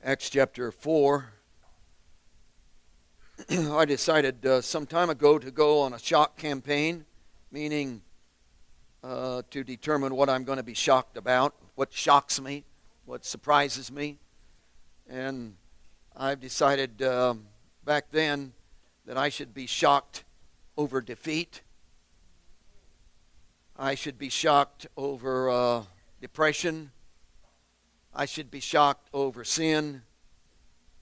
Acts chapter 4. I decided some time ago to go on a shock campaign, meaning to determine what I'm going to be shocked about, what shocks me, what surprises me. And I've decided back then that I should be shocked over defeat. I should be shocked over depression. I should be shocked over sin.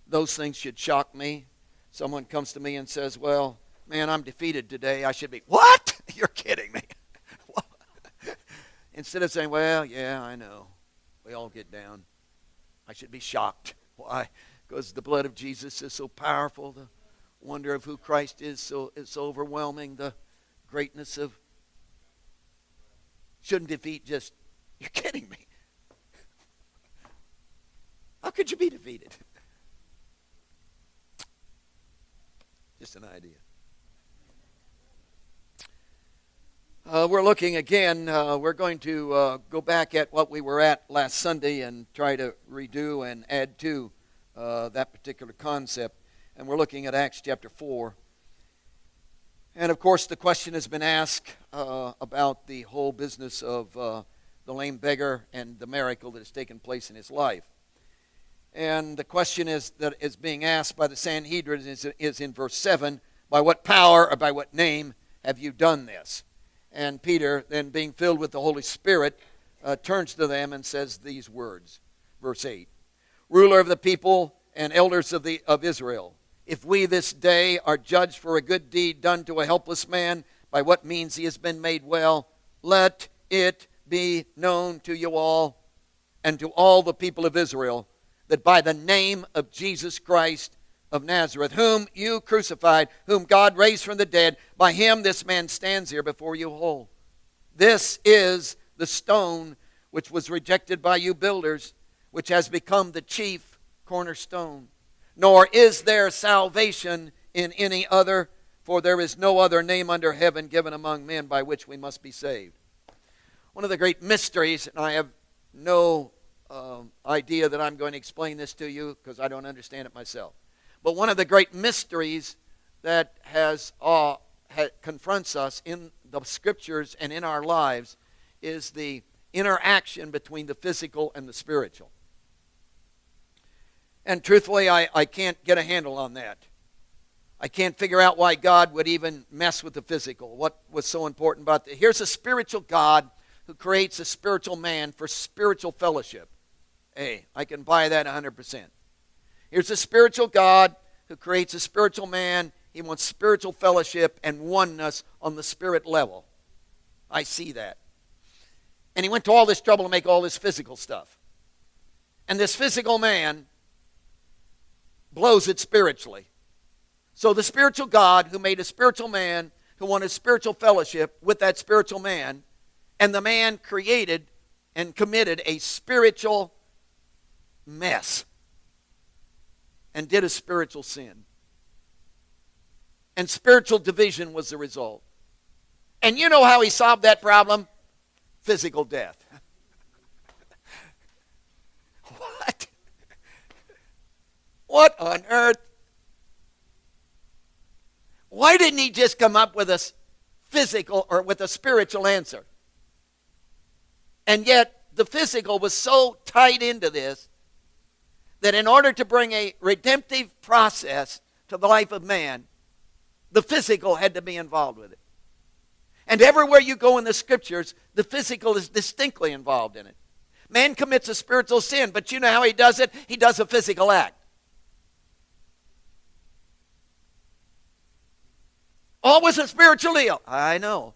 Those things should shock me. Someone comes to me and says, well, man, I'm defeated today. I should be, what? You're kidding me. Instead of saying, well, yeah, I know. We all get down. I should be shocked. Why? Because the blood of Jesus is so powerful. The wonder of who Christ is so overwhelming. The greatness of... Shouldn't defeat just... You're kidding me. How could you be defeated? Just an idea. We're looking again. We're going to go back at what we were at last Sunday and try to redo and add to that particular concept. And we're looking at Acts chapter 4. And of course, the question has been asked about the whole business of the lame beggar and the miracle that has taken place in his life. And the question that is being asked by the Sanhedrin is in verse 7, by what power or by what name have you done this? And Peter, then being filled with the Holy Spirit, turns to them and says these words. Verse 8, ruler of the people and elders of Israel, if we this day are judged for a good deed done to a helpless man, by what means he has been made well, let it be known to you all and to all the people of Israel, that by the name of Jesus Christ of Nazareth, whom you crucified, whom God raised from the dead, by him this man stands here before you whole. This is the stone which was rejected by you builders, which has become the chief cornerstone. Nor is there salvation in any other, for there is no other name under heaven given among men by which we must be saved. One of the great mysteries, and I have no idea that I'm going to explain this to you because I don't understand it myself. But one of the great mysteries that confronts us in the Scriptures and in our lives is the interaction between the physical and the spiritual. And truthfully, I can't get a handle on that. I can't figure out why God would even mess with the physical. What was so important about that? Here's a spiritual God who creates a spiritual man for spiritual fellowship. Hey, I can buy that 100%. Here's a spiritual God who creates a spiritual man. He wants spiritual fellowship and oneness on the spirit level. I see that. And he went to all this trouble to make all this physical stuff. And this physical man blows it spiritually. So the spiritual God who made a spiritual man, who wanted spiritual fellowship with that spiritual man, and the man created and committed a spiritual mess and did a spiritual sin. And spiritual division was the result. And you know how he solved that problem? Physical death. What? What on earth? Why didn't he just come up with a physical or with a spiritual answer? And yet the physical was so tied into this that in order to bring a redemptive process to the life of man, the physical had to be involved with it. And everywhere you go in the Scriptures, the physical is distinctly involved in it. Man commits a spiritual sin, but you know how he does it? He does a physical act. Always a spiritual deal. I know.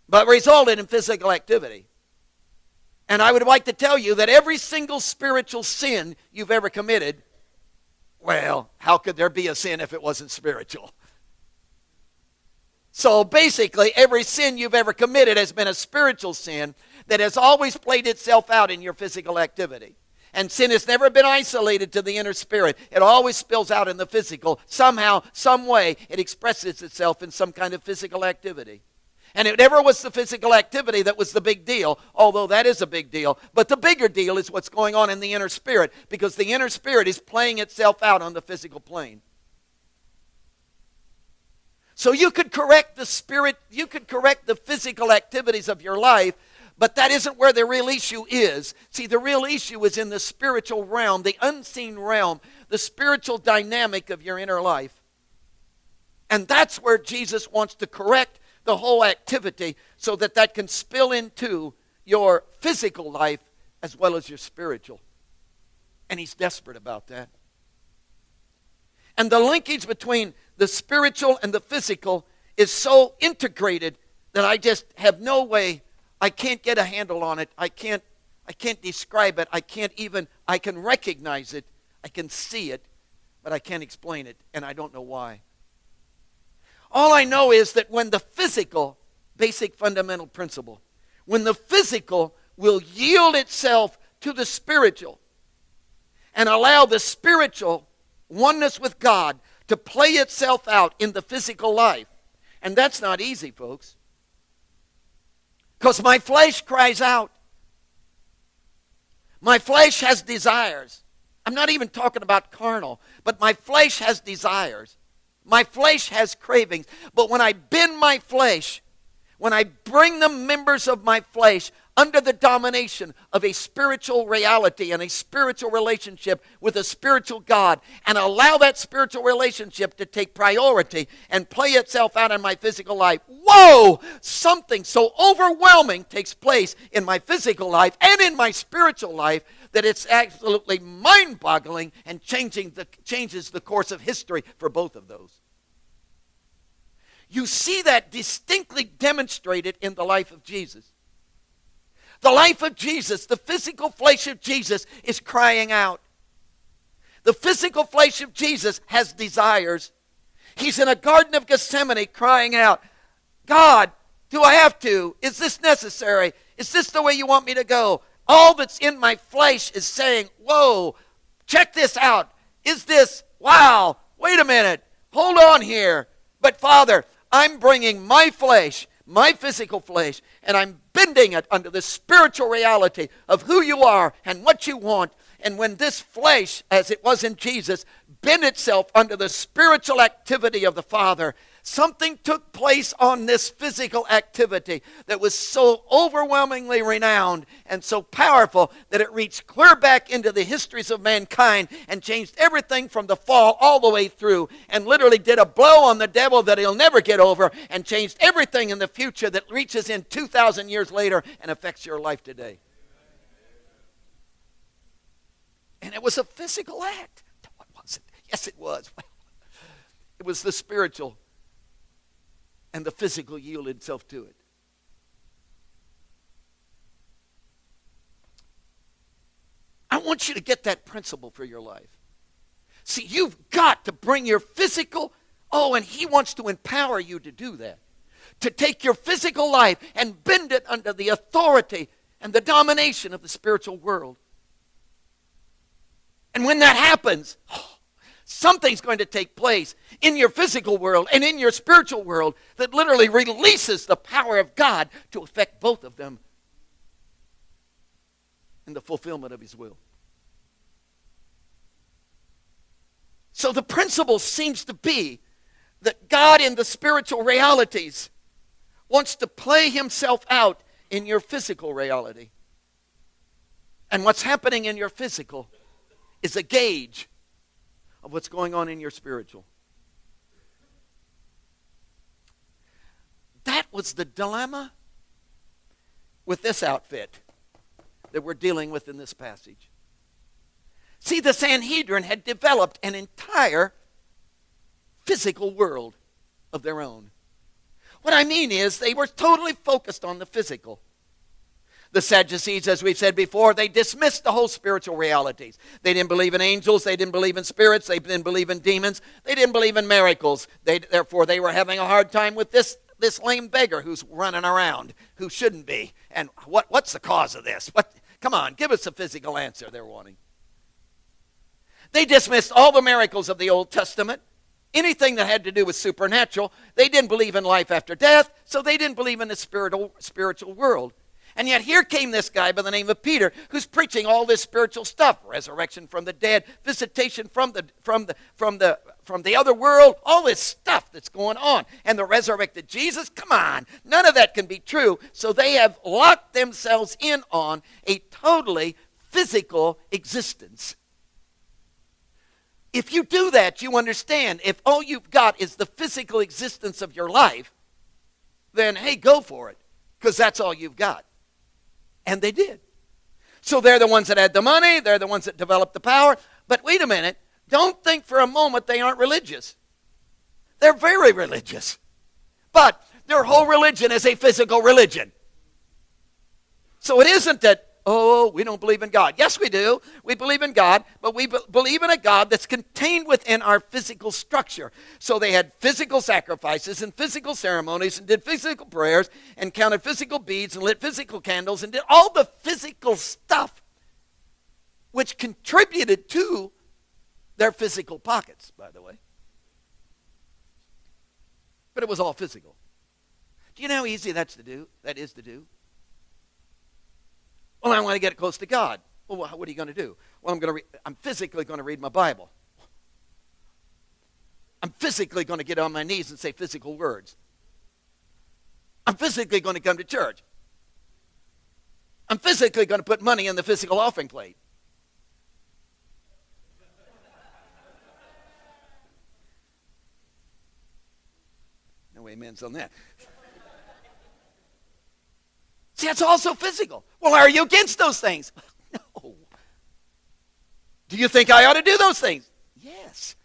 But resulted in physical activity. And I would like to tell you that every single spiritual sin you've ever committed, well, how could there be a sin if it wasn't spiritual? So basically, every sin you've ever committed has been a spiritual sin that has always played itself out in your physical activity. And sin has never been isolated to the inner spirit. It always spills out in the physical. Somehow, some way, it expresses itself in some kind of physical activity. And it never was the physical activity that was the big deal, although that is a big deal. But the bigger deal is what's going on in the inner spirit, because the inner spirit is playing itself out on the physical plane. So you could correct the spirit, you could correct the physical activities of your life, but that isn't where the real issue is. See, the real issue is in the spiritual realm, the unseen realm, the spiritual dynamic of your inner life. And that's where Jesus wants to correct the whole activity so that that can spill into your physical life as well as your spiritual. And he's desperate about that. And the linkage between the spiritual and the physical is so integrated that I just have no way, I can't get a handle on it. I can't describe it. I can recognize it. I can see it, but I can't explain it, and I don't know why. All I know is that when the physical, basic fundamental principle, when the physical will yield itself to the spiritual and allow the spiritual oneness with God to play itself out in the physical life, and that's not easy, folks, because my flesh cries out. My flesh has desires. I'm not even talking about carnal, but my flesh has desires. My flesh has cravings. But when I bend my flesh, when I bring the members of my flesh under the domination of a spiritual reality and a spiritual relationship with a spiritual God, and allow that spiritual relationship to take priority and play itself out in my physical life, whoa! Something so overwhelming takes place in my physical life and in my spiritual life that it's absolutely mind-boggling and changes the course of history for both of those. You see that distinctly demonstrated in the life of Jesus. The life of Jesus, the physical flesh of Jesus is crying out. The physical flesh of Jesus has desires. He's in a Garden of Gethsemane crying out, God, do I have to? Is this necessary? Is this the way you want me to go? All that's in my flesh is saying, whoa, check this out. Is this, wow, wait a minute, hold on here. But Father, I'm bringing my flesh, my physical flesh, and I'm bending it under the spiritual reality of who you are and what you want. And when this flesh, as it was in Jesus, bent itself under the spiritual activity of the Father, something took place on this physical activity that was so overwhelmingly renowned and so powerful that it reached clear back into the histories of mankind and changed everything from the fall all the way through, and literally did a blow on the devil that he'll never get over, and changed everything in the future that reaches in 2,000 years later and affects your life today. And it was a physical act. What was it? Yes, it was. It was the spiritual, and the physical yielded itself to it. I want you to get that principle for your life. See, you've got to bring your physical, and he wants to empower you to do that. To take your physical life and bend it under the authority and the domination of the spiritual world. And when that happens, something's going to take place in your physical world and in your spiritual world that literally releases the power of God to affect both of them in the fulfillment of his will. So the principle seems to be that God in the spiritual realities wants to play himself out in your physical reality. And what's happening in your physical is a gauge of what's going on in your spiritual. That was the dilemma with this outfit that we're dealing with in this passage. See, the Sanhedrin had developed an entire physical world of their own. What I mean is they were totally focused on the physical. The Sadducees, as we've said before, they dismissed the whole spiritual realities. They didn't believe in angels. They didn't believe in spirits. They didn't believe in demons. They didn't believe in miracles. Therefore, they were having a hard time with this lame beggar who's running around, who shouldn't be. And what's the cause of this? Come on, give us a physical answer they're wanting. They dismissed all the miracles of the Old Testament. anything that had to do with supernatural. They didn't believe in life after death, so they didn't believe in the spiritual world. And yet here came this guy by the name of Peter, who's preaching all this spiritual stuff: resurrection from the dead, visitation from the other world, all this stuff that's going on. And the resurrected Jesus, come on, none of that can be true. So they have locked themselves in on a totally physical existence. If you do that, you understand, if all you've got is the physical existence of your life, then hey, go for it, because that's all you've got. And they did. So they're the ones that had the money, they're the ones that developed the power. But wait a minute, don't think for a moment they aren't religious. They're very religious. But their whole religion is a physical religion. So it isn't that, oh, we don't believe in God. Yes, we do. We believe in God, but we believe in a God that's contained within our physical structure. So they had physical sacrifices and physical ceremonies and did physical prayers and counted physical beads and lit physical candles and did all the physical stuff which contributed to their physical pockets, by the way. But it was all physical. Do you know how easy that is to do? Well, I want to get close to God. Well, what are you going to do? Well, I'm physically going to read my Bible. I'm physically going to get on my knees and say physical words. I'm physically going to come to church. I'm physically going to put money in the physical offering plate. No amens on that. See, that's also physical. Well, are you against those things? No. Do you think I ought to do those things? Yes.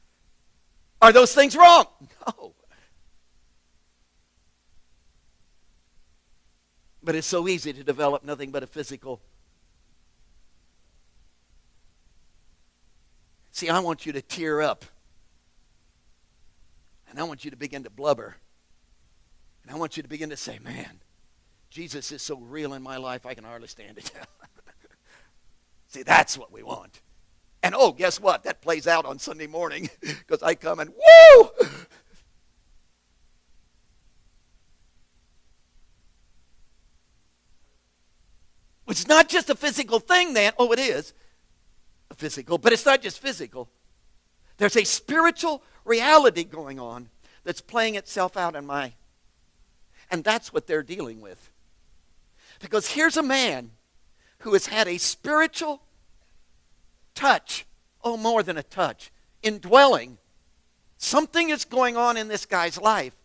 Are those things wrong? No. But it's so easy to develop nothing but a physical. See, I want you to tear up. And I want you to begin to blubber. And I want you to begin to say, man, Jesus is so real in my life, I can hardly stand it. See, that's what we want. And oh, guess what? That plays out on Sunday morning because I come and woo! It's not just a physical thing then. Oh, it is a physical, but it's not just physical. There's a spiritual reality going on that's playing itself out in my. And that's what they're dealing with. Because here's a man who has had a spiritual touch, oh, more than a touch, indwelling. Something is going on in this guy's life.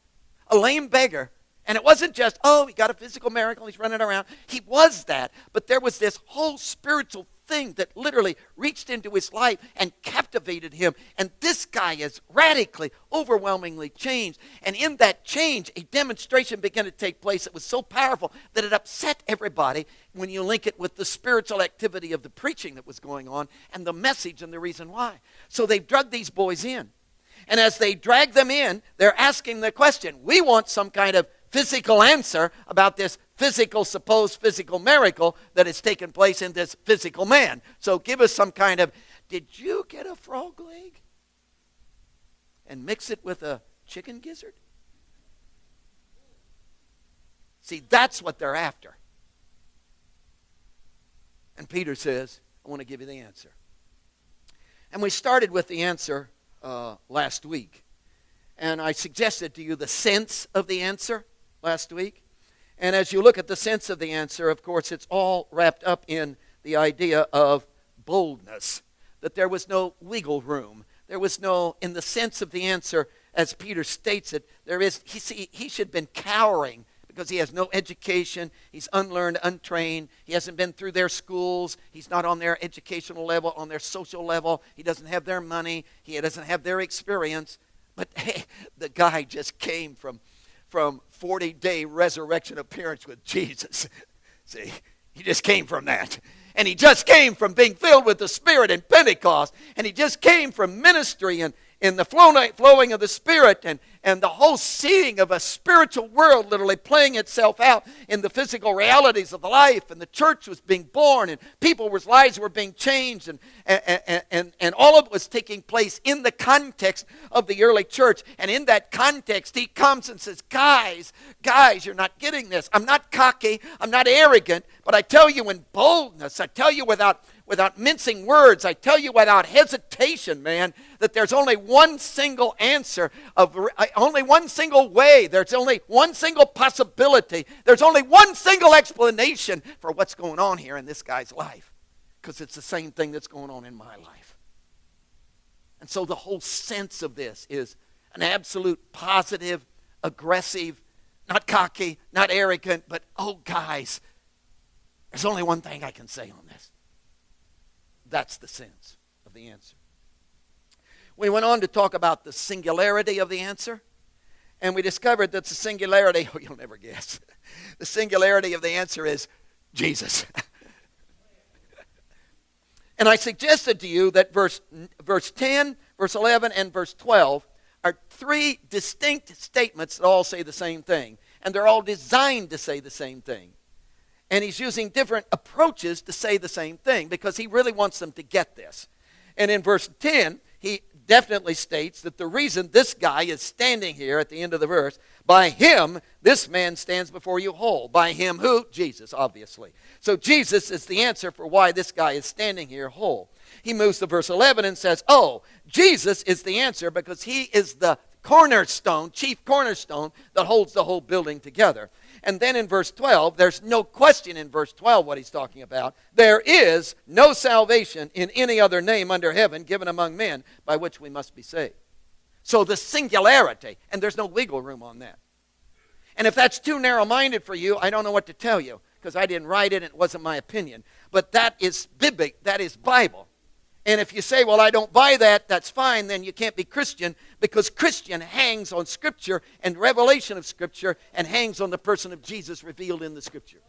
A lame beggar. And it wasn't just, oh, he got a physical miracle, he's running around. He was that. But there was this whole spiritual thing that literally reached into his life and captivated him. And this guy is radically, overwhelmingly changed. And in that change, a demonstration began to take place that was so powerful that it upset everybody when you link it with the spiritual activity of the preaching that was going on and the message and the reason why. So they've drugged these boys in. And as they drag them in, they're asking the question, we want some kind of physical answer about this supposed physical miracle that has taken place in this physical man. So give us some kind of, did you get a frog leg and mix it with a chicken gizzard? See, that's what they're after. And Peter says, I want to give you the answer. And we started with the answer last week. And I suggested to you the sense of the answer last week. And as you look at the sense of the answer, of course, it's all wrapped up in the idea of boldness, that there was no wiggle room. There was no, in the sense of the answer, as Peter states it, he should have been cowering because he has no education, he's unlearned, untrained, he hasn't been through their schools, he's not on their educational level, on their social level, he doesn't have their money, he doesn't have their experience. But hey, the guy just came from 40-day resurrection appearance with Jesus. See, he just came from that. And he just came from being filled with the Spirit in Pentecost. And he just came from ministry in the flowing of the Spirit and the whole seeing of a spiritual world literally playing itself out in the physical realities of the life. And the church was being born, and people's lives were being changed, and all of it was taking place in the context of the early church. And in that context, he comes and says, guys, you're not getting this. I'm not cocky, I'm not arrogant, but I tell you in boldness, I tell you without mincing words, I tell you without hesitation, man, that there's only one single answer, only one single way, there's only one single possibility, there's only one single explanation for what's going on here in this guy's life, because it's the same thing that's going on in my life. And so the whole sense of this is an absolute positive, aggressive, not cocky, not arrogant, but, oh, guys, there's only one thing I can say on this. That's the sense of the answer. We went on to talk about the singularity of the answer, and we discovered that the singularity, oh, you'll never guess, the singularity of the answer is Jesus. And I suggested to you that verse 10, verse 11, and verse 12 are three distinct statements that all say the same thing, and they're all designed to say the same thing. And he's using different approaches to say the same thing because he really wants them to get this. And in verse 10, he definitely states that the reason this guy is standing here at the end of the verse, by him, this man stands before you whole. By him who? Jesus, obviously. So Jesus is the answer for why this guy is standing here whole. He moves to verse 11 and says, oh, Jesus is the answer because he is the cornerstone, chief cornerstone that holds the whole building together. And then in verse 12, there's no question in verse 12 what he's talking about. There is no salvation in any other name under heaven given among men by which we must be saved. So the singularity, and there's no wiggle room on that. And if that's too narrow-minded for you, I don't know what to tell you because I didn't write it and it wasn't my opinion. But that is biblical, that is Bible. And if you say, well, I don't buy that, that's fine, then you can't be Christian because Christian hangs on Scripture and revelation of Scripture and hangs on the person of Jesus revealed in the Scripture.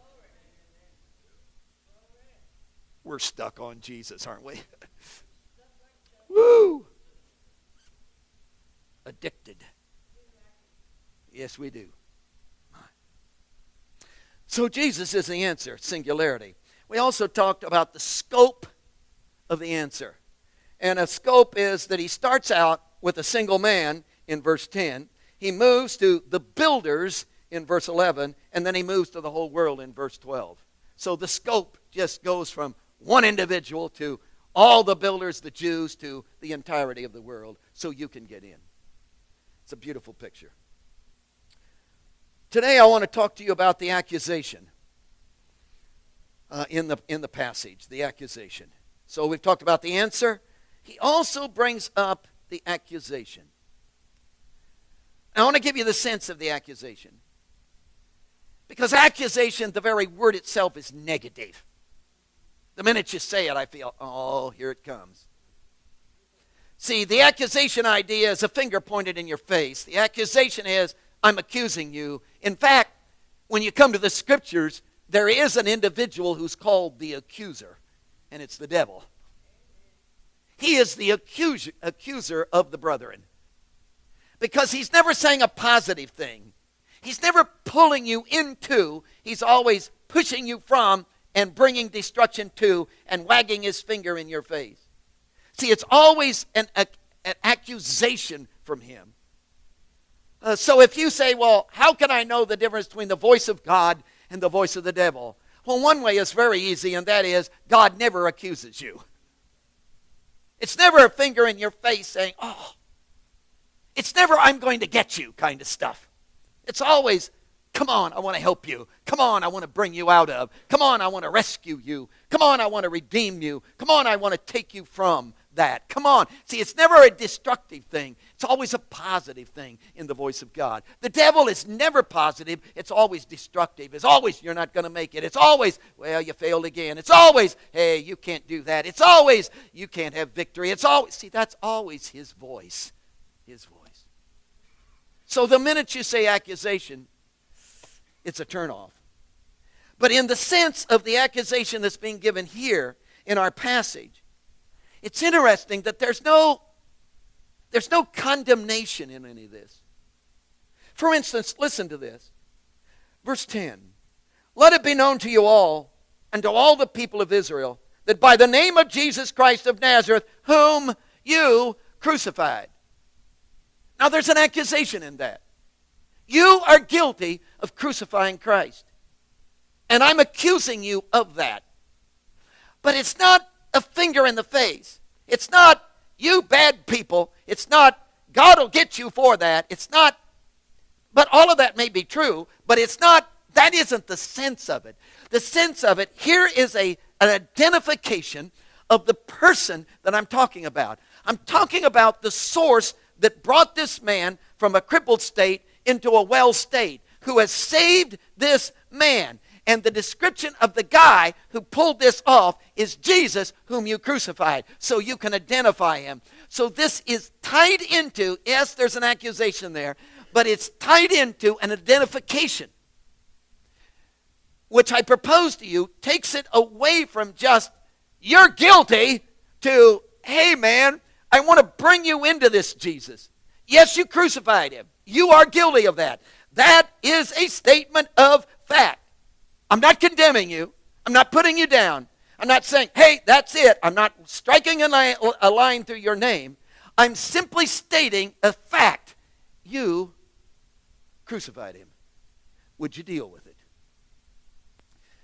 We're stuck on Jesus, aren't we? Woo! Addicted. Yes, we do. So Jesus is the answer, singularity. We also talked about the scope of the answer. And a scope is that he starts out with a single man in verse 10. He moves to the builders in verse 11. And then he moves to the whole world in verse 12. So the scope just goes from one individual to all the builders, the Jews, to the entirety of the world so you can get in. It's a beautiful picture. Today I want to talk to you about the accusation in the passage, the accusation. So we've talked about the answer. He also brings up the accusation. I want to give you the sense of the accusation. Because accusation, the very word itself, is negative. The minute you say it, I feel, oh, here it comes. See, the accusation idea is a finger pointed in your face. The accusation is, I'm accusing you. In fact, when you come to the Scriptures, there is an individual who's called the accuser. And it's the devil. He is the accuser of the brethren. Because he's never saying a positive thing. He's never pulling you into. He's always pushing you from and bringing destruction to and wagging his finger in your face. See, it's always an accusation from him. So if you say, well, how can I know the difference between the voice of God and the voice of the devil? Well, one way is very easy, and that is God never accuses you. It's never a finger in your face saying, oh. It's never I'm going to get you kind of stuff. It's always, come on, I want to help you. Come on, I want to bring you out of. Come on, I want to rescue you. Come on, I want to redeem you. Come on, I want to take you from that. Come on. See, it's never a destructive thing. It's always a positive thing in the voice of God. The devil is never positive. It's always destructive. It's always, you're not going to make it. It's always, well, you failed again. It's always, hey, you can't do that. It's always, you can't have victory. It's always, see, that's always his voice. His voice. So the minute you say accusation, it's a turnoff. But in the sense of the accusation that's being given here in our passage, it's interesting that there's no There's no condemnation in any of this. For instance, listen to this. Verse 10. Let it be known to you all and to all the people of Israel that by the name of Jesus Christ of Nazareth, whom you crucified. Now there's an accusation in that. You are guilty of crucifying Christ. And I'm accusing you of that. But it's not a finger in the face. It's not, you bad people. It's not, God will get you for that. It's not, but all of that may be true, but it's not, that isn't the sense of it. The sense of it, here is an identification of the person that I'm talking about. I'm talking about the source that brought this man from a crippled state into a well state, who has saved this man. And the description of the guy who pulled this off is Jesus, whom you crucified, so you can identify him. So this is tied into, yes, there's an accusation there, but it's tied into an identification, which I propose to you takes it away from just, you're guilty, to, hey man, I want to bring you into this Jesus. Yes, you crucified him. You are guilty of that. That is a statement of fact. I'm not condemning you. I'm not putting you down. I'm not saying, hey, that's it. I'm not striking a line through your name. I'm simply stating a fact. You crucified him. Would you deal with it?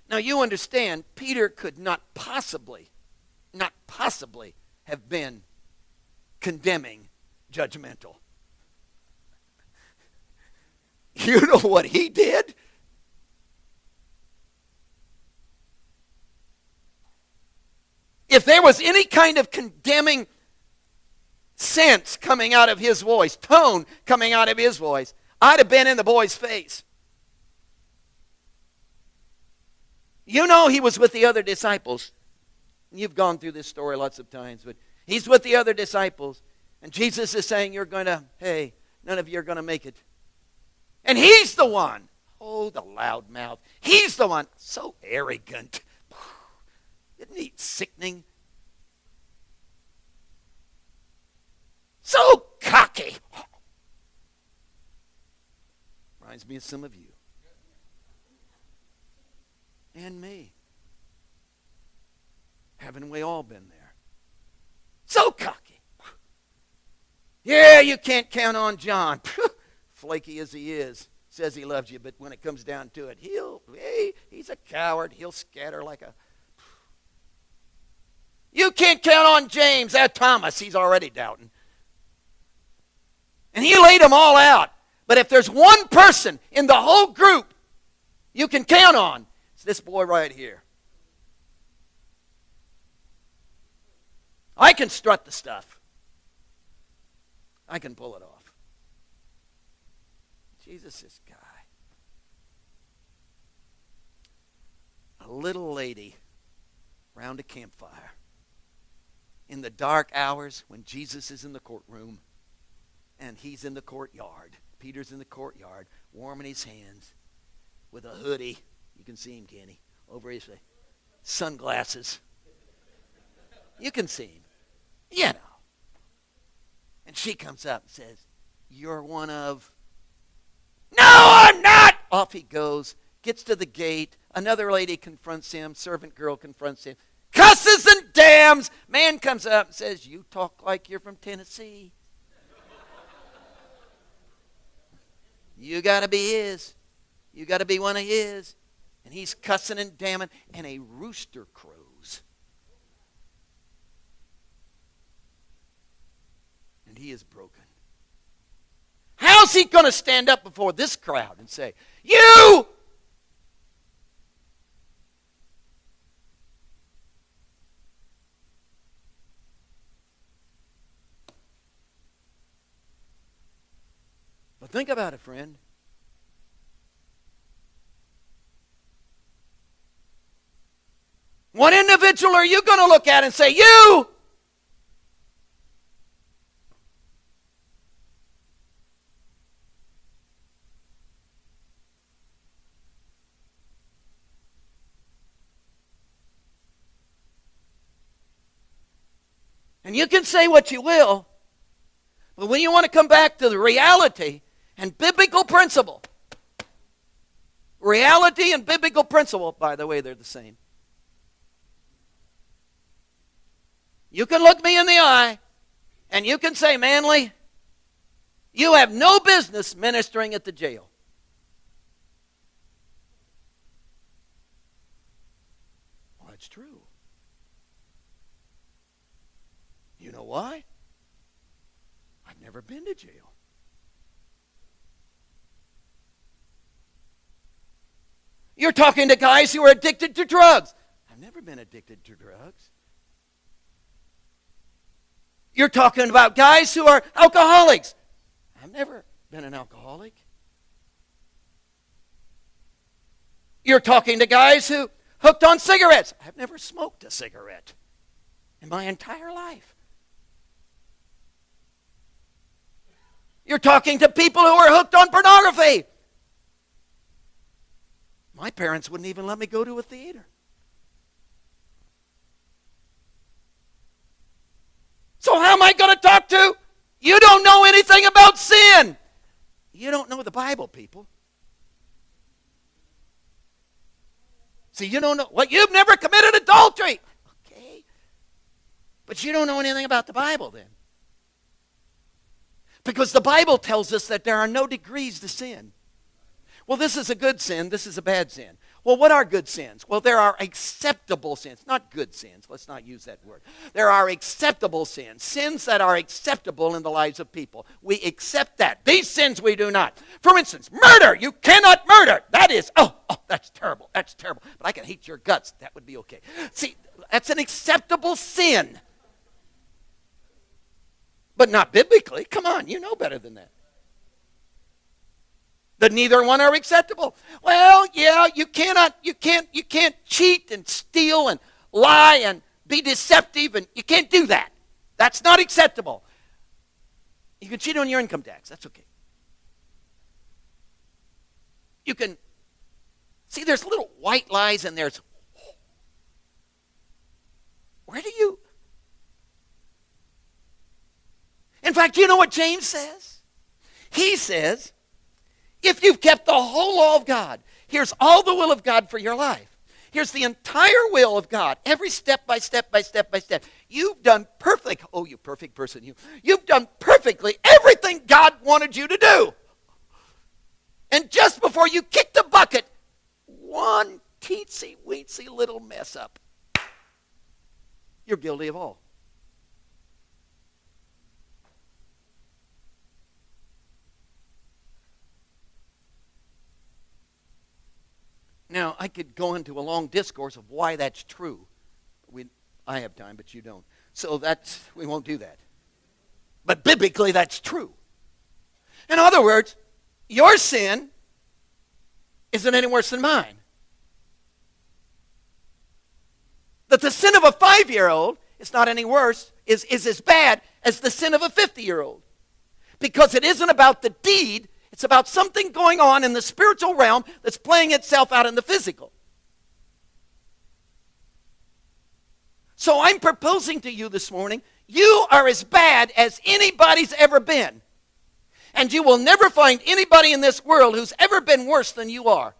Now you understand, Peter could not possibly have been condemning, judgmental. You know what he did? If there was any kind of condemning sense coming out of his voice, tone coming out of his voice, I'd have been in the boy's face. You know he was with the other disciples. You've gone through this story lots of times, but he's with the other disciples, and Jesus is saying, none of you are going to make it. And he's the one. Oh, the loud mouth. He's the one. So arrogant. Isn't he sickening? So cocky. Reminds me of some of you. And me. Haven't we all been there? So cocky. Yeah, you can't count on John. Flaky as he is. Says he loves you, but when it comes down to it, he's a coward. He'll scatter like a... You can't count on James. Thomas, he's already doubting. And he laid them all out. But if there's one person in the whole group you can count on, it's this boy right here. I can strut the stuff. I can pull it off. Jesus, this guy. A little lady round a campfire. In the dark hours when Jesus is in the courtroom and he's in the courtyard. Peter's in the courtyard, warming his hands with a hoodie. You can see him, can't he? Over his face. Sunglasses. You can see him. You know. And she comes up and says, you're one of... No, I'm not! Off he goes, gets to the gate. Another lady confronts him. Servant girl confronts him. Cusses and damns. Man comes up and says, you talk like you're from Tennessee. You got to be his. You got to be one of his. And he's cussing and damning, and a rooster crows. And he is broken. How's he going to stand up before this crowd and say, you! But think about it, friend. What individual are you going to look at and say, you? And you can say what you will, But when you want to come back to the reality and biblical principle, reality and biblical principle, by the way, they're the same. You can look me in the eye and you can say, Manley, you have no business ministering at the jail. Well, that's true. You know why? I've never been to jail. You're talking to guys who are addicted to drugs. I've never been addicted to drugs. You're talking about guys who are alcoholics. I've never been an alcoholic. You're talking to guys who hooked on cigarettes. I've never smoked a cigarette in my entire life. You're talking to people who are hooked on pornography. My parents wouldn't even let me go to a theater. So how am I going to talk to? You don't know anything about sin. You don't know the Bible, people. See, you don't know. Well, you've never committed adultery. Okay. But you don't know anything about the Bible then. Because the Bible tells us that there are no degrees to sin. Well, this is a good sin. This is a bad sin. Well, what are good sins? Well, there are acceptable sins. Not good sins. Let's not use that word. There are acceptable sins. Sins that are acceptable in the lives of people. We accept that. These sins we do not. For instance, murder. You cannot murder. That is, that's terrible. That's terrible. But I can hate your guts. That would be okay. See, that's an acceptable sin. But not biblically. Come on, you know better than that. That neither one are acceptable. Well, yeah, you can't cheat and steal and lie and be deceptive, and you can't do that. That's not acceptable. You can cheat on your income tax. That's okay. You can see there's little white lies and there's where do you? In fact, you know what James says? He says, if you've kept the whole law of God, here's all the will of God for your life. Here's the entire will of God, every step by step by step by step. You've done perfect, you perfect person, you've done perfectly everything God wanted you to do. And just before you kick the bucket, one teensy-weensy little mess up. You're guilty of all. Now, I could go into a long discourse of why that's true. I have time, but you don't. So we won't do that. But biblically, that's true. In other words, your sin isn't any worse than mine. That the sin of a 5-year-old is not any worse, is as bad as the sin of a 50-year-old. Because it isn't about the deed, it's about something going on in the spiritual realm that's playing itself out in the physical. So I'm proposing to you this morning, you are as bad as anybody's ever been. And you will never find anybody in this world who's ever been worse than you are.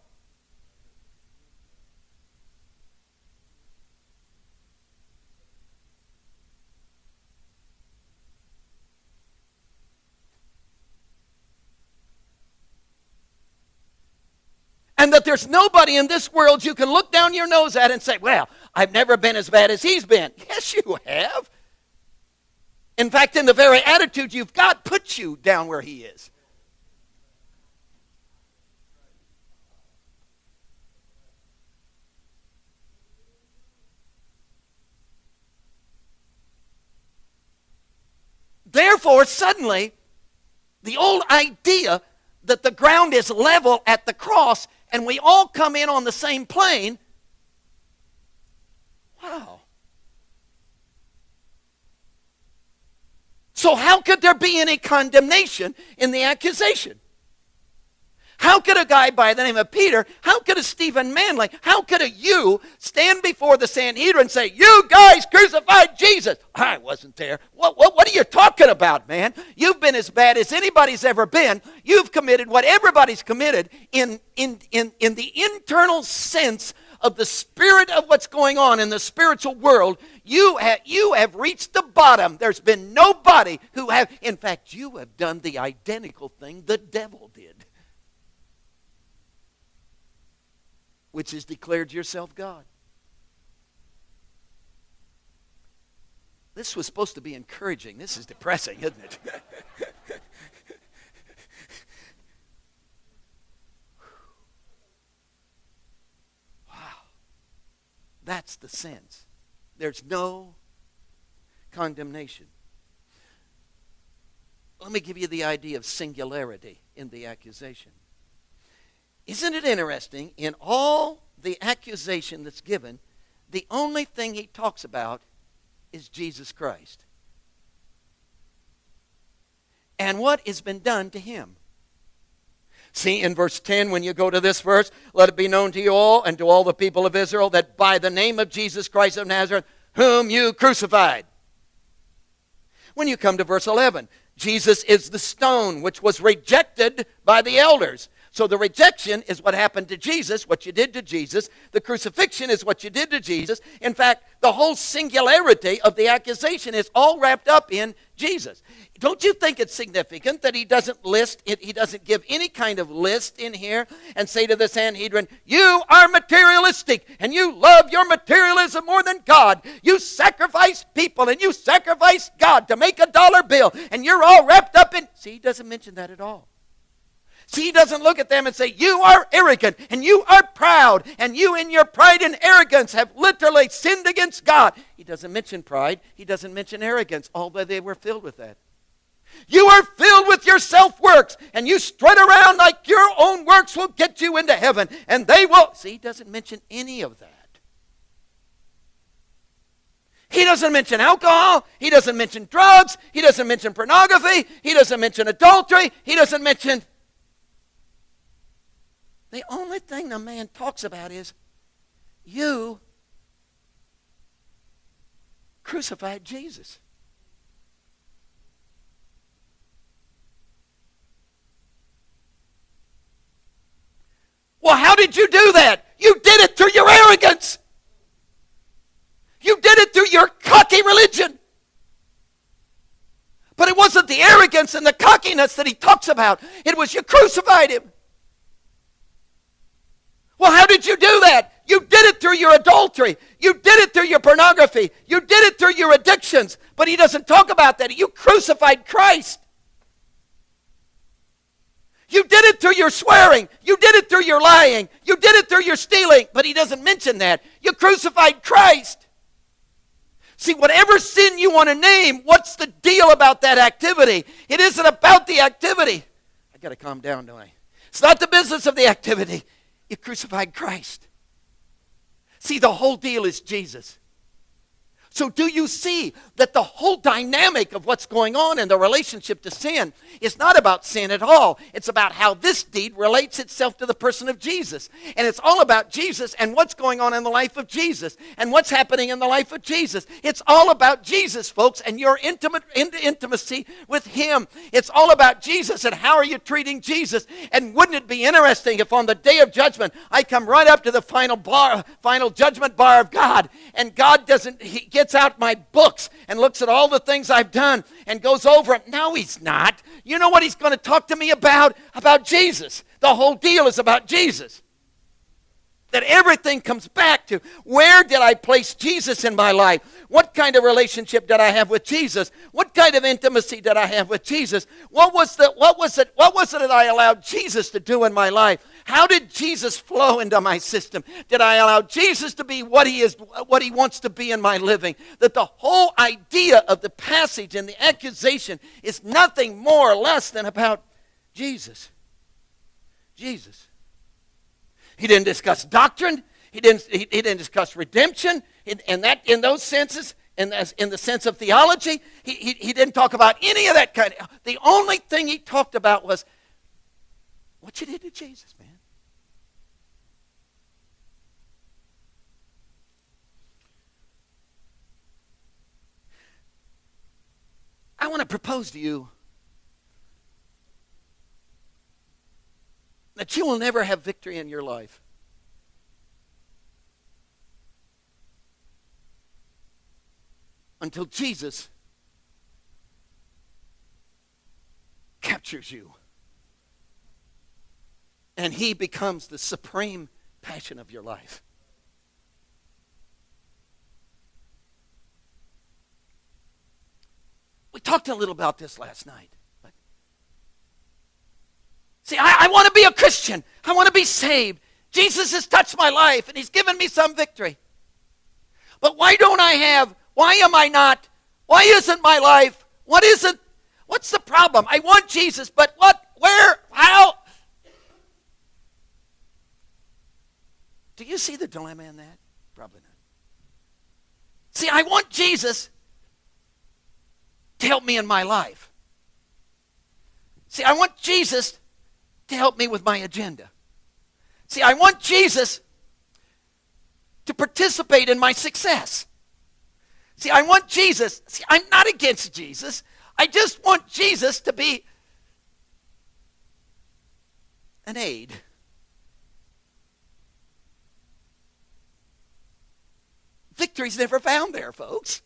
And that there's nobody in this world you can look down your nose at and say, well, I've never been as bad as he's been. Yes, you have. In fact, in the very attitude you've got, puts you down where he is. Therefore, suddenly, the old idea that the ground is level at the cross and we all come in on the same plane, wow. So how could there be any condemnation in the accusation? How could a guy by the name of Peter, how could a Stephen Manley, how could a you stand before the Sanhedrin and say, you guys crucified Jesus? I wasn't there. What are you talking about, man? You've been as bad as anybody's ever been. You've committed what everybody's committed in the internal sense of the spirit of what's going on in the spiritual world. You have reached the bottom. There's been nobody who have. In fact, you have done the identical thing the devil did, which is declared yourself God. This was supposed to be encouraging. This is depressing, isn't it? Wow. That's the sense. There's no condemnation. Let me give you the idea of singularity in the accusation. Isn't it interesting, in all the accusation that's given, the only thing he talks about is Jesus Christ and what has been done to him. See, in verse 10, when you go to this verse, let it be known to you all and to all the people of Israel that by the name of Jesus Christ of Nazareth, whom you crucified. When you come to verse 11, Jesus is the stone which was rejected by the elders. So the rejection is what happened to Jesus, what you did to Jesus. The crucifixion is what you did to Jesus. In fact, the whole singularity of the accusation is all wrapped up in Jesus. Don't you think it's significant that he doesn't list it? He doesn't give any kind of list in here and say to the Sanhedrin, you are materialistic and you love your materialism more than God. You sacrifice people and you sacrifice God to make a dollar bill and you're all wrapped up in. See, he doesn't mention that at all. See, he doesn't look at them and say, you are arrogant and you are proud and you in your pride and arrogance have literally sinned against God. He doesn't mention pride. He doesn't mention arrogance, although they were filled with that. You are filled with your self-works and you strut around like your own works will get you into heaven and they will. See, he doesn't mention any of that. He doesn't mention alcohol. He doesn't mention drugs. He doesn't mention pornography. He doesn't mention adultery. He doesn't mention... The only thing the man talks about is, you crucified Jesus. Well, how did you do that? You did it through your arrogance. You did it through your cocky religion. But it wasn't the arrogance and the cockiness that he talks about. It was you crucified him. Well, how did you do that? You did it through your adultery. You did it through your pornography. You did it through your addictions. But he doesn't talk about that. You crucified Christ. You did it through your swearing. You did it through your lying. You did it through your stealing. But he doesn't mention that. You crucified Christ. See, whatever sin you want to name, what's the deal about that activity? It isn't about the activity. I got to calm down, don't I? It's not the business of the activity. You crucified Christ. See, the whole deal is Jesus. So do you see that the whole dynamic of what's going on in the relationship to sin is not about sin at all. It's about how this deed relates itself to the person of Jesus. And it's all about Jesus and what's going on in the life of Jesus and what's happening in the life of Jesus. It's all about Jesus, folks, and your intimacy with him. It's all about Jesus and how are you treating Jesus. And wouldn't it be interesting if on the day of judgment I come right up to the final judgment bar of God, and God he gets out my books and looks at all the things I've done and goes over it. No, he's not. You know what he's going to talk to me about? About Jesus. The whole deal is about Jesus. That everything comes back to, where did I place Jesus in my life? What kind of relationship did I have with Jesus? What kind of intimacy did I have with Jesus? What was it that I allowed Jesus to do in my life? How did Jesus flow into my system? Did I allow Jesus to be what he is, what he wants to be in my living? That the whole idea of the passage and the accusation is nothing more or less than about Jesus. Jesus. He didn't discuss doctrine. He didn't discuss redemption in those senses. In the sense of theology, he didn't talk about any of that kind. The only thing he talked about was what you did to Jesus, man. I want to propose to you that you will never have victory in your life until Jesus captures you and he becomes the supreme passion of your life. We talked a little about this last night. See, I want to be a Christian. I want to be saved. Jesus has touched my life and he's given me some victory. But why am I not? Why isn't my life? What's the problem? I want Jesus, but what, where, how? Do you see the dilemma in that? Probably not. See, I want Jesus to help me in my life. See, I want Jesus to help me with my agenda. See, I want Jesus to participate in my success. See, I want Jesus. See, I'm not against Jesus. I just want Jesus to be an aid. Victory's never found there, folks.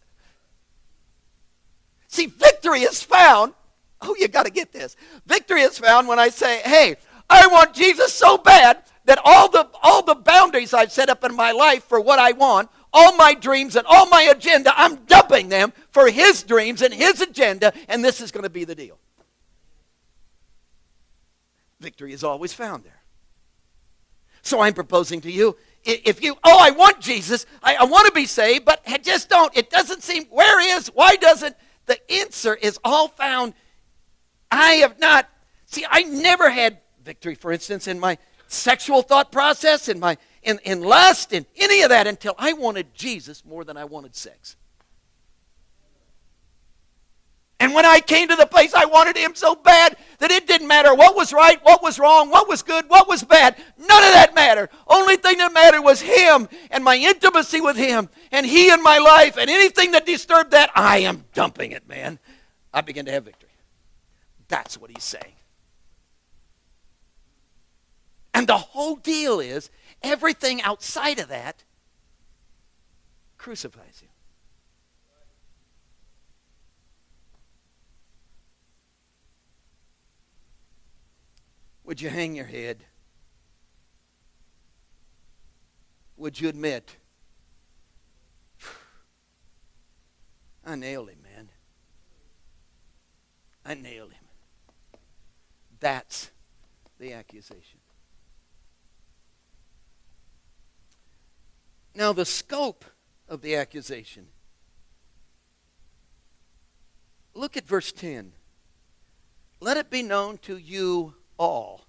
See, victory is found. Oh, you got to get this. Victory is found when I say, hey, I want Jesus so bad that all the boundaries I've set up in my life for what I want, all my dreams and all my agenda, I'm dumping them for his dreams and his agenda, and this is going to be the deal. Victory is always found there. So I'm proposing to you, I want Jesus, I want to be saved, but I just don't. It doesn't seem, why doesn't? The answer is all found. I never had victory, for instance, in my sexual thought process, in lust, in any of that, until I wanted Jesus more than I wanted sex. And when I came to the place I wanted him so bad that it didn't matter what was right, what was wrong, what was good, what was bad. None of that mattered. Only thing that mattered was him and my intimacy with him and he in my life, and anything that disturbed that, I am dumping it, man. I began to have victory. That's what he's saying. And the whole deal is everything outside of that crucifies you. Would you hang your head? Would you admit, I nailed him, man. I nailed him. That's the accusation. Now, the scope of the accusation. Look at verse 10. Let it be known to you all.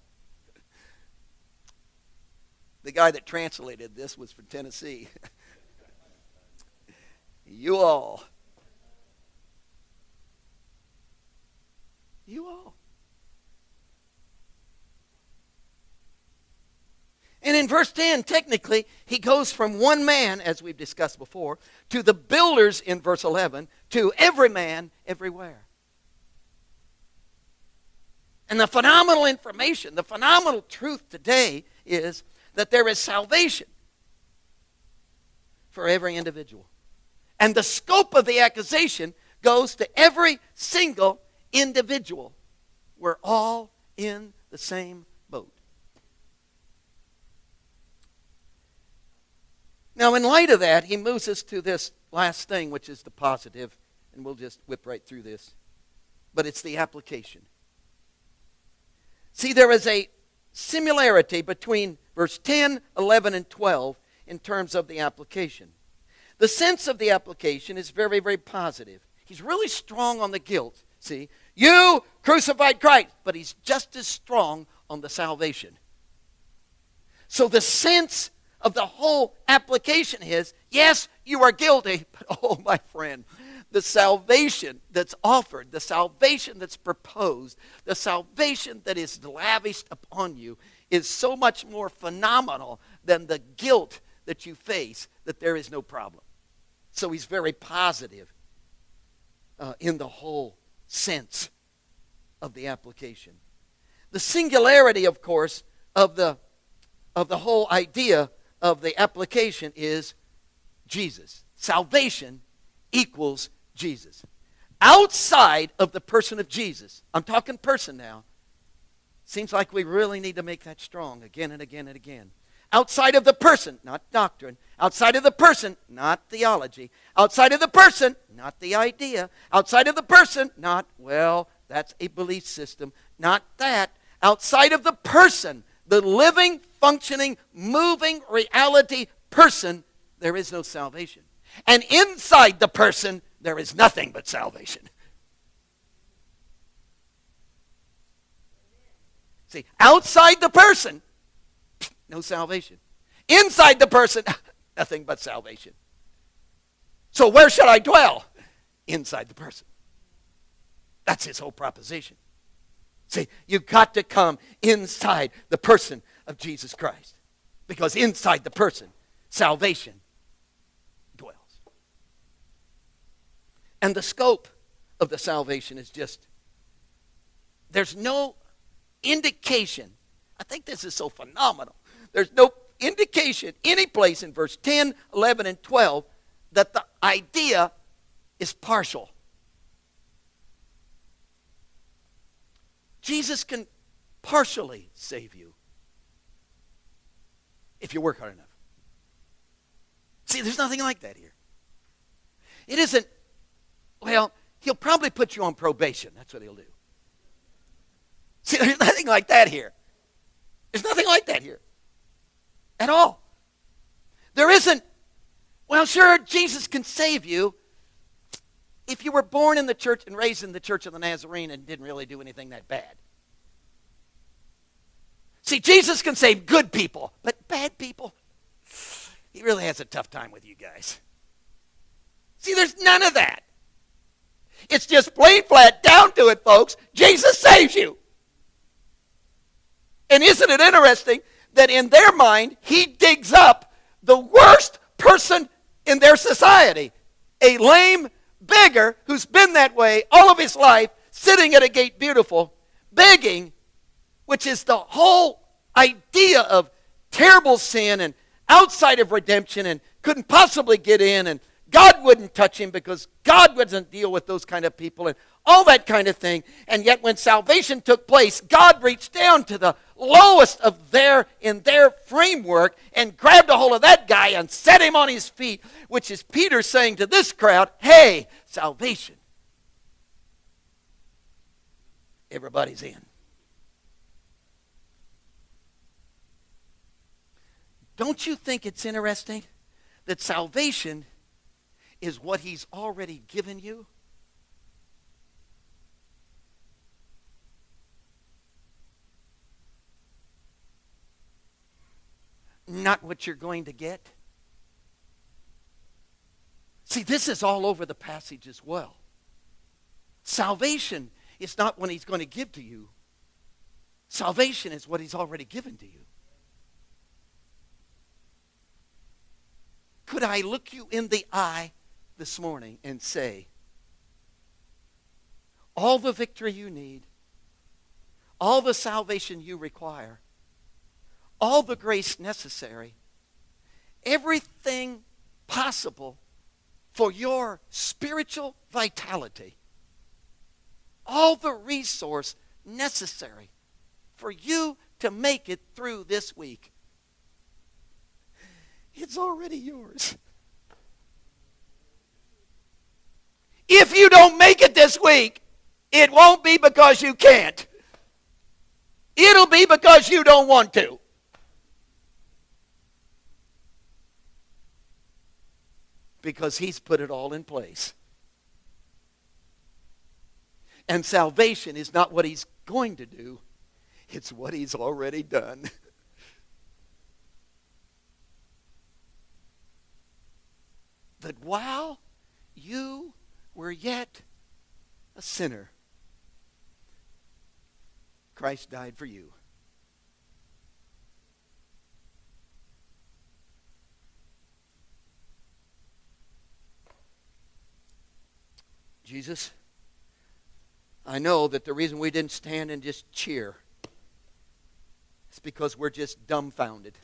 The guy that translated this was from Tennessee. You all. You all. And in verse 10, technically, he goes from one man, as we've discussed before, to the builders in verse 11, to every man everywhere. And the phenomenal information, the phenomenal truth today is that there is salvation for every individual. And the scope of the accusation goes to every single individual. We're all in the same boat. Now, in light of that, he moves us to this last thing, which is the positive, and we'll just whip right through this. But it's the application. See, there is a similarity between verse 10, 11, and 12 in terms of the application. The sense of the application is very, very positive. He's really strong on the guilt. See, you crucified Christ, but he's just as strong on the salvation. So the sense of the whole application is, yes, you are guilty, but oh, my friend, the salvation that's offered, the salvation that's proposed, the salvation that is lavished upon you is so much more phenomenal than the guilt that you face that there is no problem. So he's very positive in the whole sense of the application. The singularity, of course, of the whole idea of the application is Jesus. Salvation equals Jesus. Outside of the person of Jesus, I'm talking person now, seems like we really need to make that strong again and again and again. Outside of the person, not doctrine. Outside of the person, not theology. Outside of the person, not the idea. Outside of the person, not, well, that's a belief system. Not that. Outside of the person, the living, functioning, moving reality person, there is no salvation. And inside the person, there is nothing but salvation. See, outside the person, no salvation. Inside the person, nothing but salvation. So where should I dwell? Inside the person. That's his whole proposition. See, you've got to come inside the person of Jesus Christ. Because inside the person, salvation dwells. And the scope of the salvation is just, there's no indication. I think this is so phenomenal. There's no indication any place in verse 10, 11, and 12 that the idea is partial. Jesus can partially save you if you work hard enough. See, there's nothing like that here. It isn't, well, he'll probably put you on probation. That's what he'll do. See, there's nothing like that here. There's nothing like that here at all. There isn't, well, sure, Jesus can save you if you were born in the church and raised in the Church of the Nazarene and didn't really do anything that bad. See, Jesus can save good people, but bad people, he really has a tough time with you guys. See, there's none of that. It's just plain flat down to it, folks. Jesus saves you. And isn't it interesting that in their mind, he digs up the worst person in their society, a lame beggar who's been that way all of his life, sitting at a gate beautiful, begging, which is the whole idea of terrible sin and outside of redemption and couldn't possibly get in, and God wouldn't touch him because God doesn't deal with those kind of people and all that kind of thing. And yet when salvation took place, God reached down to the lowest of in their framework and grabbed a hold of that guy and set him on his feet, which is Peter saying to this crowd, hey, salvation. Everybody's in. Don't you think it's interesting that salvation is what he's already given you? Not what you're going to get. See, this is all over the passage as well. Salvation is not what he's going to give to you. Salvation is what he's already given to you. Could I look you in the eye this morning and say, all the victory you need, all the salvation you require, all the grace necessary, everything possible for your spiritual vitality, all the resource necessary for you to make it through this week, it's already yours. If you don't make it this week, it won't be because you can't. It'll be because you don't want to. Because he's put it all in place. And salvation is not what he's going to do. It's what he's already done. That while you were were yet a sinner, Christ died for you. Jesus, I know that the reason we didn't stand and just cheer is because we're just dumbfounded.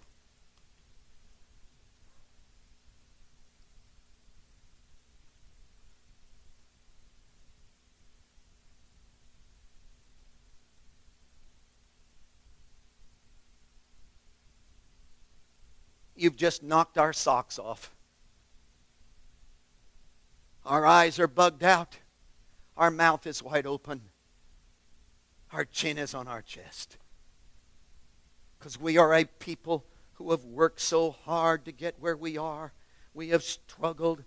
You've just knocked our socks off. Our eyes are bugged out. Our mouth is wide open. Our chin is on our chest. Because we are a people who have worked so hard to get where we are. We have struggled.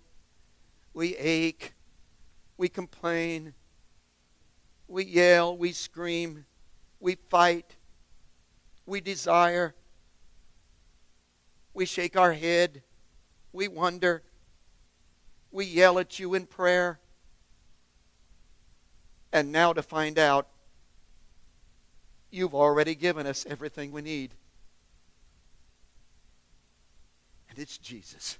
We ache. We complain. We yell. We scream. We fight. We desire. We shake our head. We wonder. We yell at you in prayer. And now to find out, you've already given us everything we need. And it's Jesus.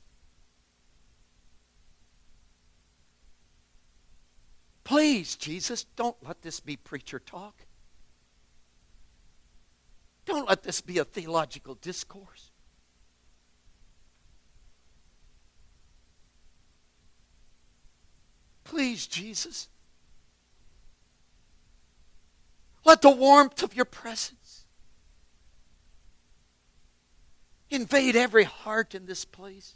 Please, Jesus, don't let this be preacher talk. Don't let this be a theological discourse. Please, Jesus, let the warmth of your presence invade every heart in this place.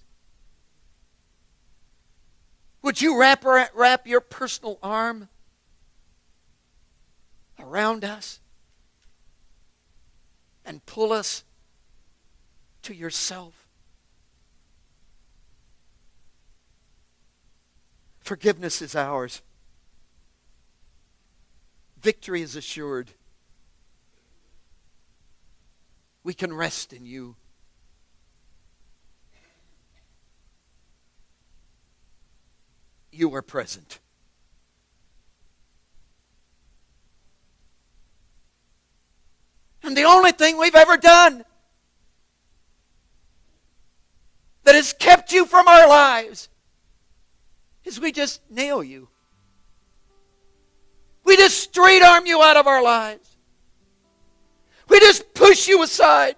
Would you wrap your personal arm around us and pull us to yourself? Forgiveness is ours. Victory is assured. We can rest in you. You are present. And the only thing we've ever done that has kept you from our lives is we just nail you. We just straight arm you out of our lives. We just push you aside.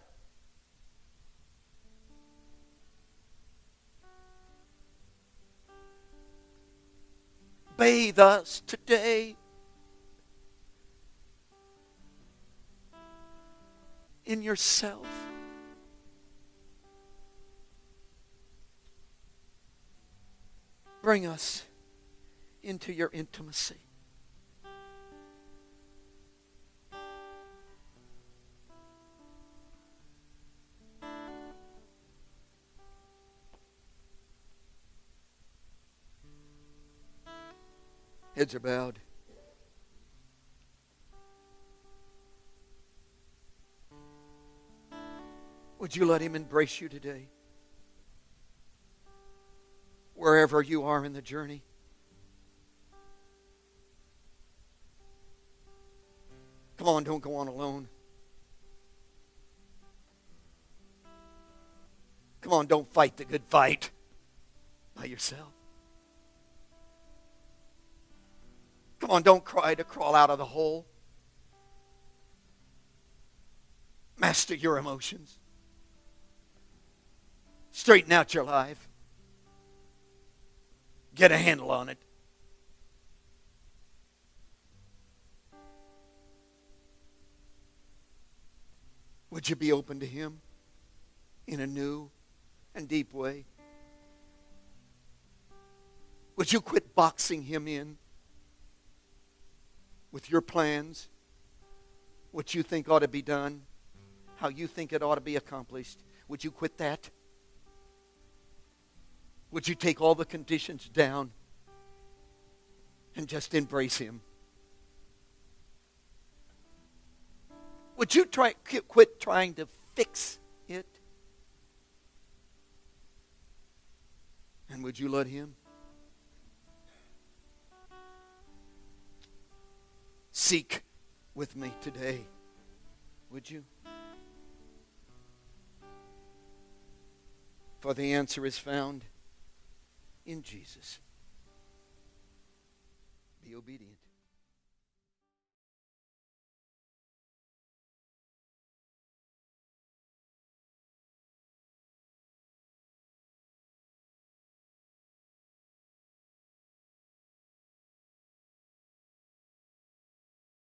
Bathe us today in yourself. Bring us into your intimacy. Heads are bowed. Would you let him embrace you today? Wherever you are in the journey. Come on, don't go on alone. Come on, don't fight the good fight by yourself. Come on, don't try to crawl out of the hole. Master your emotions. Straighten out your life. Get a handle on it. Would you be open to him in a new and deep way? Would you quit boxing him in with your plans, what you think ought to be done, how you think it ought to be accomplished? Would you quit that? Would you take all the conditions down and just embrace him? Would you quit trying to fix it? And would you let him? seek with me today? Would you? For the answer is found in Jesus. Be obedient.